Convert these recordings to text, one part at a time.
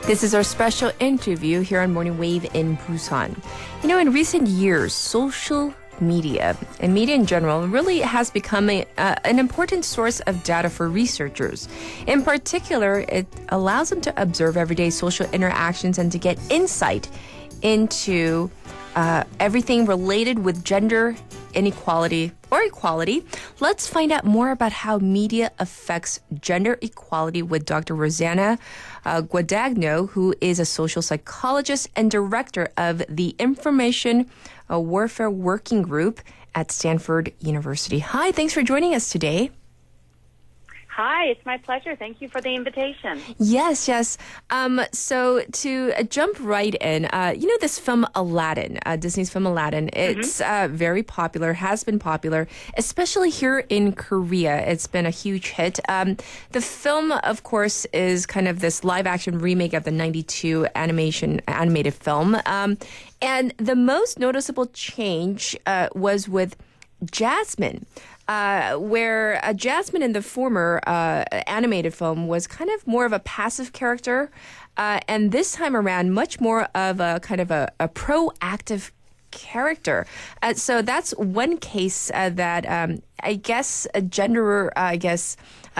This is our special interview here on Morning Wave in Busan. You know, in recent years, social media and media in general really has become an important source of data for researchers. In particular, it allows them to observe everyday social interactions and to get insight into everything related with gender inequality or equality. Let's find out more about how media affects gender equality with Dr. Rosanna Guadagno, who is a social psychologist and director of the Information Warfare Working Group at Stanford University. Hi, thanks for joining us today. Hi, it's my pleasure. Thank you for the invitation. Yes. So to jump right in, you know this film Aladdin, Disney's film Aladdin, it's very popular, has been popular, especially here in Korea. It's been a huge hit. The film, of course, is kind of this live-action remake of the 92 animated film. And the most noticeable change was with Jasmine. Where Jasmine in the former animated film was kind of more of a passive character, and this time around much more of a kind of a proactive character. So that's one case that I guess gender,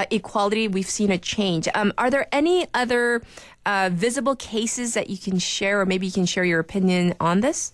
equality, we've seen a change. Are there any other visible cases that you can share, or maybe you can share your opinion on this?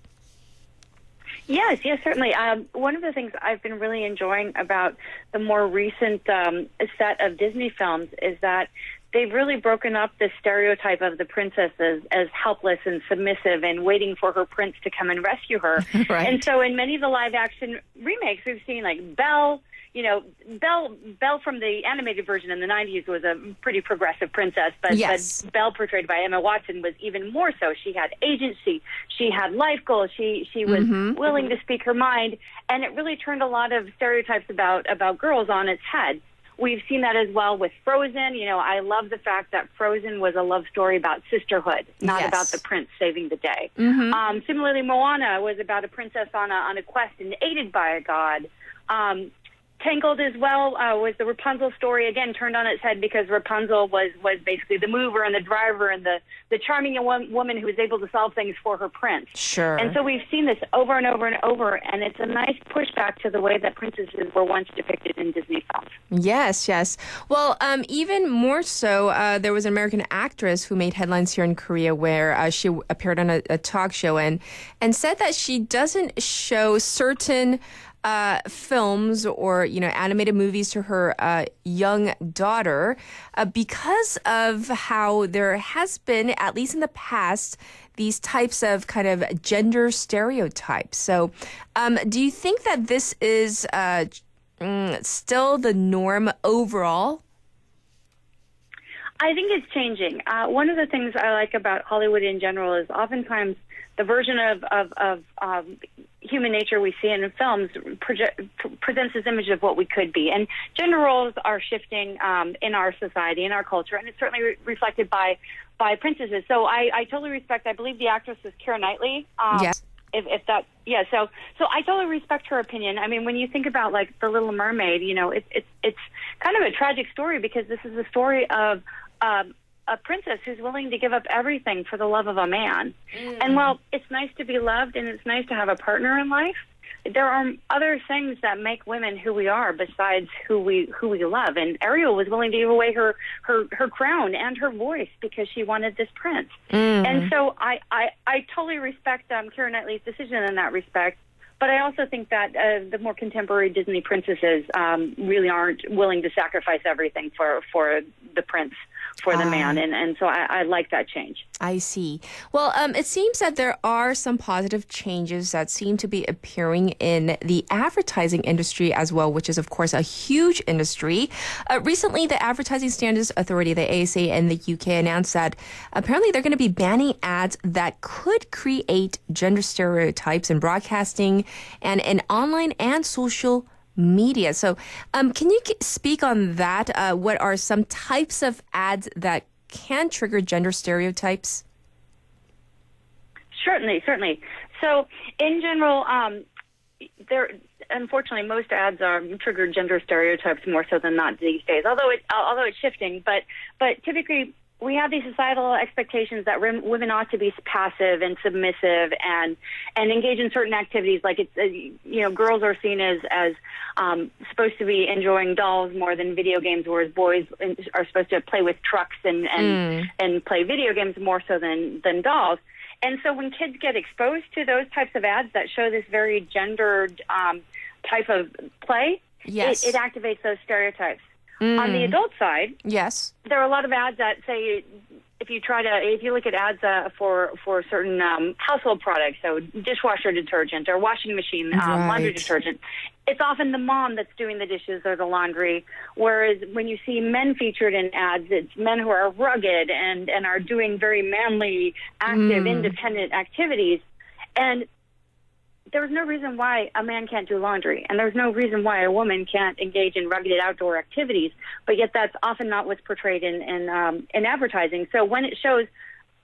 Yes, certainly. One of the things I've been really enjoying about the more recent set of Disney films is that they've really broken up the stereotype of the princess as helpless and submissive and waiting for her prince to come and rescue her. Right. And so in many of the live-action remakes, we've seen like Belle. You know, Belle from the animated version in the 90s was a pretty progressive princess, but Belle portrayed by Emma Watson was even more so. She had agency, she had life goals, she was willing to speak her mind, and it really turned a lot of stereotypes about girls on its head. We've seen that as well with Frozen. You know, I love the fact that Frozen was a love story about sisterhood, not about the prince saving the day. Similarly, Moana was about a princess on a quest and aided by a god. Tangled as well was the Rapunzel story, again, turned on its head because Rapunzel was basically the mover and the driver and the charming woman who was able to solve things for her prince. Sure. And so we've seen this over and over and over, and it's a nice pushback to the way that princesses were once depicted in Disney films. Yes. Well, even more so, there was an American actress who made headlines here in Korea where she appeared on a talk show and said that she doesn't show certain films or, you know, animated movies to her young daughter because of how there has been, at least in the past, these types of kind of gender stereotypes. So do you think that this is still the norm overall? I think it's changing. One of the things I like about Hollywood in general is oftentimes the version of human nature we see in films presents this image of what we could be. And gender roles are shifting in our society, in our culture, and it's certainly reflected by princesses. So I totally respect, I believe the actress is Keira Knightley. Yes. So I totally respect her opinion. I mean, when you think about like The Little Mermaid, you know, it's kind of a tragic story because this is a story of a princess who's willing to give up everything for the love of a man. And while it's nice to be loved and it's nice to have a partner in life, there are other things that make women who we are besides who we love. And Ariel was willing to give away her crown and her voice because she wanted this prince. And so I totally respect Keira Knightley's decision in that respect. But I also think that the more contemporary Disney princesses really aren't willing to sacrifice everything for the prince, for the man. And so I like that change. I see. Well, it seems that there are some positive changes that seem to be appearing in the advertising industry as well, which is, of course, a huge industry. Recently, the Advertising Standards Authority, the ASA in the UK, announced that apparently they're going to be banning ads that could create gender stereotypes in broadcasting and in online and social media. So can you speak on that? What are some types of ads that can trigger gender stereotypes? Certainly. So in general, unfortunately, most ads trigger gender stereotypes more so than not these days. Although it's shifting, but typically we have these societal expectations that women ought to be passive and submissive and engage in certain activities. Like girls are seen as supposed to be enjoying dolls more than video games, whereas boys are supposed to play with trucks and play video games more so than dolls. And so when kids get exposed to those types of ads that show this very gendered type of play, yes, it activates those stereotypes. On the adult side, yes, there are a lot of ads that say if you look at ads for certain household products, so dishwasher detergent or washing machine laundry detergent, it's often the mom that's doing the dishes or the laundry. Whereas when you see men featured in ads, it's men who are rugged and are doing very manly, active, independent activities. And there's no reason why a man can't do laundry, and there's no reason why a woman can't engage in rugged outdoor activities, but yet that's often not what's portrayed in advertising. So when it shows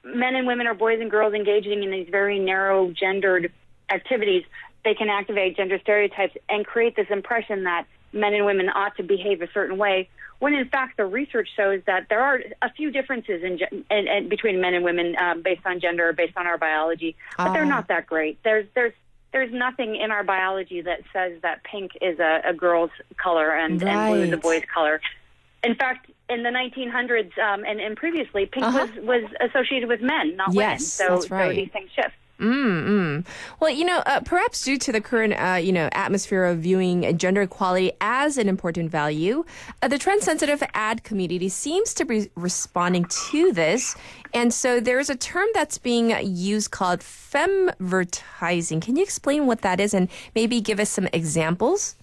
men and women or boys and girls engaging in these very narrow gendered activities, they can activate gender stereotypes and create this impression that men and women ought to behave a certain way, when in fact the research shows that there are a few differences in between men and women based on gender, based on our biology, but they're not that great. There's nothing in our biology that says that pink is a girl's color and blue is a boy's color. In fact, in the 1900s and previously, pink was associated with men, not women. So these things shift. Well, perhaps due to the current, atmosphere of viewing gender equality as an important value, the trend-sensitive ad community seems to be responding to this. And so there's a term that's being used called femvertising. Can you explain what that is and maybe give us some examples?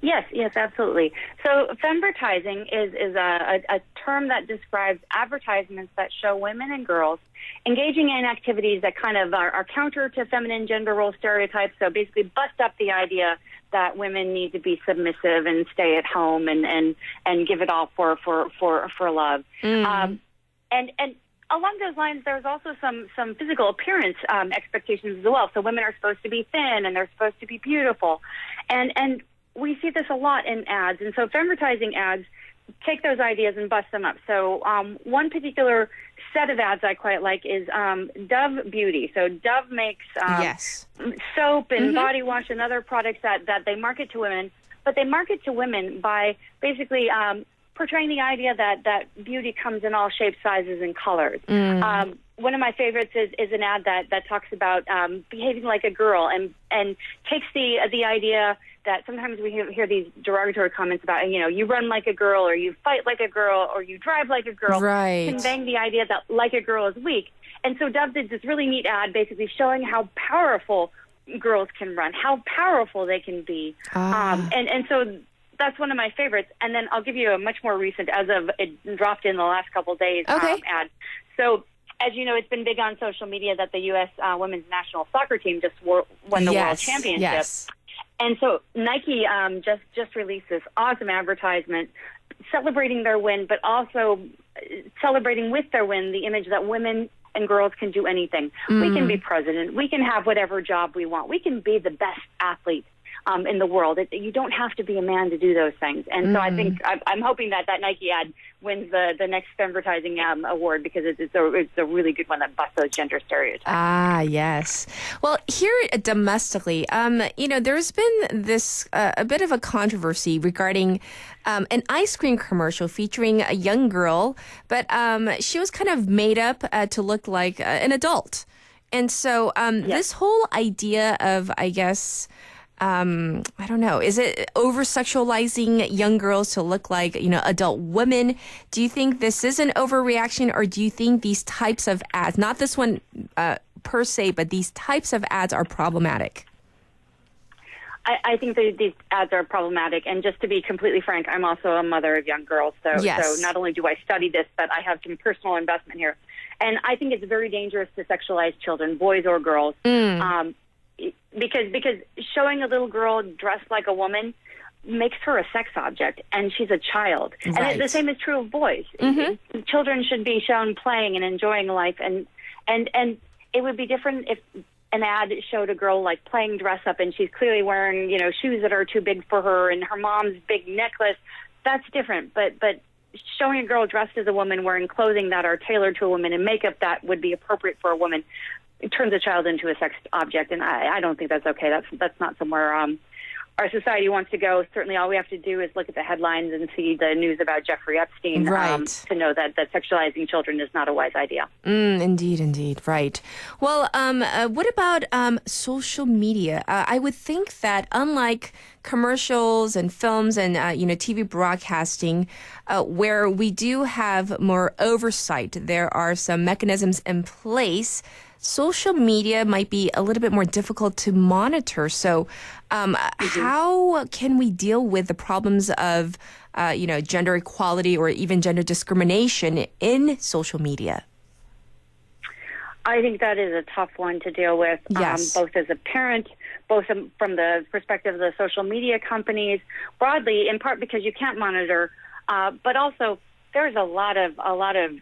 Yes, absolutely. So femvertising is a term that describes advertisements that show women and girls engaging in activities that kind of are counter to feminine gender role stereotypes. So basically bust up the idea that women need to be submissive and stay at home and give it all for love. And along those lines, there's also some physical appearance expectations as well. So women are supposed to be thin and they're supposed to be beautiful. And we see this a lot in ads. And so femvertising ads take those ideas and bust them up. So one particular set of ads I quite like is Dove Beauty. So Dove makes soap and body wash and other products that they market to women. But they market to women by basically portraying the idea that beauty comes in all shapes, sizes, and colors. One of my favorites is an ad that talks about behaving like a girl and takes the idea that sometimes we hear these derogatory comments about, you run like a girl or you fight like a girl or you drive like a girl, conveying the idea that like a girl is weak. And so Dove did this really neat ad basically showing how powerful girls can run, how powerful they can be. And so that's one of my favorites. And then I'll give you a much more recent, as of it dropped in the last couple of days, ad. So as you know, it's been big on social media that the U.S. women's national soccer team just won the World Championship. Yes. And so Nike just released this awesome advertisement celebrating their win, but also celebrating with their win the image that women and girls can do anything. We can be president. We can have whatever job we want. We can be the best athlete in the world. You don't have to be a man to do those things. And so I think I'm hoping that Nike ad wins the next femvertising award, because it's a really good one that busts those gender stereotypes. Yes. Well, here domestically, there's been this a bit of a controversy regarding an ice cream commercial featuring a young girl, but she was kind of made up to look like an adult. And so this whole idea of, I guess, I don't know, is it over-sexualizing young girls to look like, adult women? Do you think this is an overreaction, or do you think these types of ads, not this one per se, but these types of ads are problematic? I think that these ads are problematic. And just to be completely frank, I'm also a mother of young girls. So not only do I study this, but I have some personal investment here. And I think it's very dangerous to sexualize children, boys or girls. Because showing a little girl dressed like a woman makes her a sex object, and she's a child. Right. And the same is true of boys. Children should be shown playing and enjoying life, and it would be different if an ad showed a girl like playing dress up, and she's clearly wearing shoes that are too big for her, and her mom's big necklace. That's different. But showing a girl dressed as a woman wearing clothing that are tailored to a woman and makeup that would be appropriate for a woman, it turns a child into a sex object, and I don't think that's okay. That's not somewhere our society wants to go. Certainly all we have to do is look at the headlines and see the news about Jeffrey Epstein to know that sexualizing children is not a wise idea. Indeed. Right. Well, what about social media? I would think that unlike commercials and films and, TV broadcasting, where we do have more oversight, there are some mechanisms in place. Social media might be a little bit more difficult to monitor. So how can we deal with the problems of, gender equality or even gender discrimination in social media? I think that is a tough one to deal with, both as a parent, both from the perspective of the social media companies, broadly, in part because you can't monitor, but also there's a lot of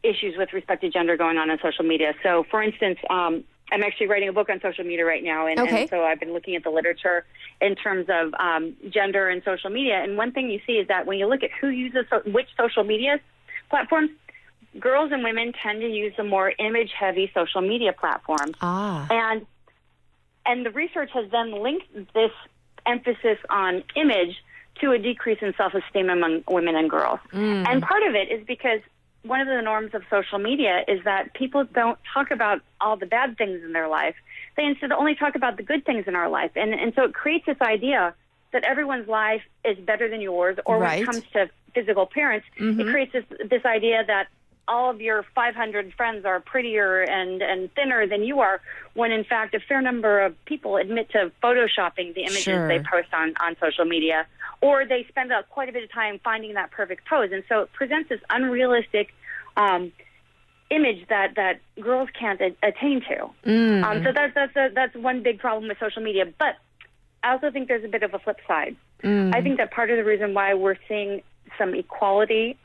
issues with respect to gender going on social media. So, for instance, I'm actually writing a book on social media right now, and so I've been looking at the literature in terms of gender and social media. And one thing you see is that when you look at who uses which social media platforms, girls and women tend to use the more image-heavy social media platforms. And the research has then linked this emphasis on image to a decrease in self-esteem among women and girls. And part of it is because one of the norms of social media is that people don't talk about all the bad things in their life. They instead only talk about the good things in our life. And so it creates this idea that everyone's life is better than yours, or when it comes to physical appearance, it creates this idea that all of your 500 friends are prettier and thinner than you are, when in fact a fair number of people admit to photoshopping the images they post on social media, or they spend quite a bit of time finding that perfect pose. And so it presents this unrealistic image that girls can't attain to. So that's one big problem with social media. But I also think there's a bit of a flip side. I think that part of the reason why we're seeing some equality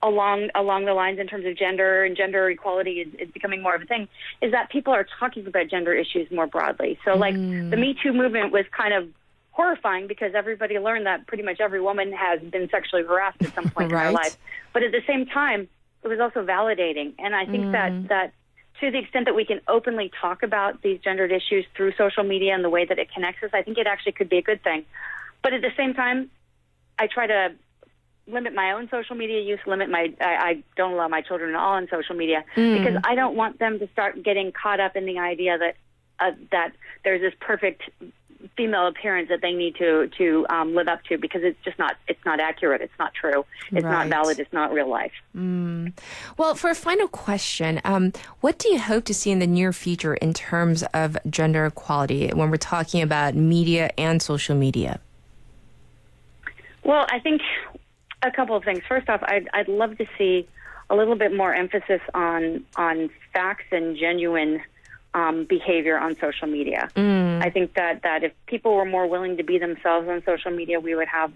along the lines in terms of gender, and gender equality is becoming more of a thing, is that people are talking about gender issues more broadly. So like the Me Too movement was kind of horrifying because everybody learned that pretty much every woman has been sexually harassed at some point in her life. But at the same time, it was also validating. And I think that to the extent that we can openly talk about these gendered issues through social media and the way that it connects us, I think it actually could be a good thing. But at the same time, I try to limit my own social media use, I don't allow my children at all on social media because I don't want them to start getting caught up in the idea that there's this perfect female appearance that they need to live up to, because it's not accurate, it's not true, it's not valid, it's not real life. Well, for a final question, what do you hope to see in the near future in terms of gender equality when we're talking about media and social media? Well, I think a couple of things. First off, I'd love to see a little bit more emphasis on facts and genuine behavior on social media. I think that if people were more willing to be themselves on social media, we would have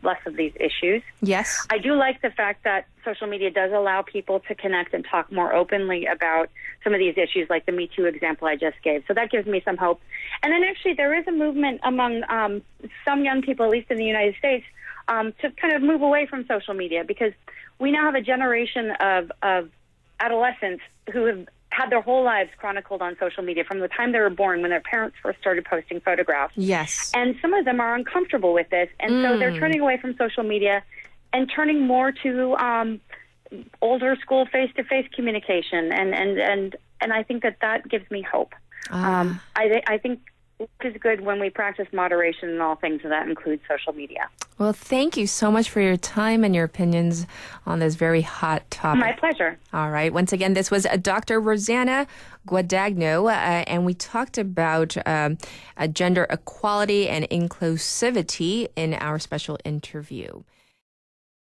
less of these issues. Yes. I do like the fact that social media does allow people to connect and talk more openly about some of these issues, like the Me Too example I just gave. So that gives me some hope. And then actually there is a movement among some young people, at least in the United States, to kind of move away from social media, because we now have a generation of adolescents who have had their whole lives chronicled on social media from the time they were born, when their parents first started posting photographs. Yes. And some of them are uncomfortable with this, and so they're turning away from social media and turning more to older school face-to-face communication, and I think that gives me hope. I think it is good when we practice moderation in all things, and that includes social media. Well, thank you so much for your time and your opinions on this very hot topic. My pleasure. All right. Once again, this was Dr. Rosanna Guadagno, and we talked about gender equality and inclusivity in our special interview.